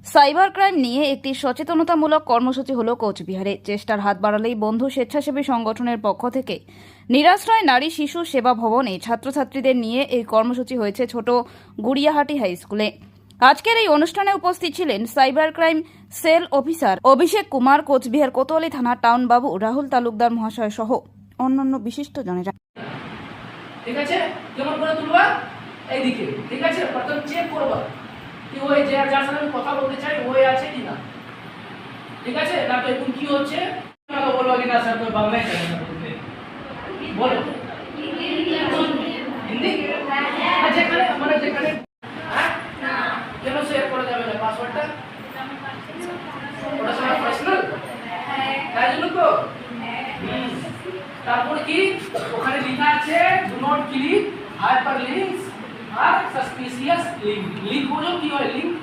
Cyber crime নিয়ে একটি সচেতনতামূলক কর্মসূচি হলো কোচবিহারে। চেষ্টার হাত বাড়ালেই বন্ধু স্বেচ্ছাসেবী সংগঠনের পক্ষ থেকে নিরাশ্রয় নারী শিশু সেবা ভবনে ছাত্রছাত্রীদের নিয়ে এই কর্মসূচি হয়েছে ছোট গুড়িয়াহাটি হাই স্কুলে। আজকের এই অনুষ্ঠানে উপস্থিত ছিলেন সাইবার ক্রাইম সেল অফিসার অভিষেক কুমার, কোচবিহার কোতোয়ালি থানা টাউন বাবু রাহুল তালুকদার মহাশয় সহ অন্যান্য বিশিষ্টজনেরা। ঠিক আছে, কেমন করে তুলবা এইদিকে, ঠিক আছে, প্রথম চেক করবা কি ওই যে যার সাথে আমি কথা বলতে চাই ওই আছে কি না, ঠিক আছে। না তো এখন কি হচ্ছে আমাকে বলবো কি না স্যার তো বাংলায় জানি না বলতে, বলো হিন্দি যেখানে মানে যেখানে হ্যাঁ কেন শেয়ার করা যাবে না পাসওয়ার্ডটা, ওটা সবার পার্সোনাল, তাই জন্য তো তারপর কি ওখানে লেখা আছে do not click hyperlinks or suspicious link. Link হলো কি হয়, লিংক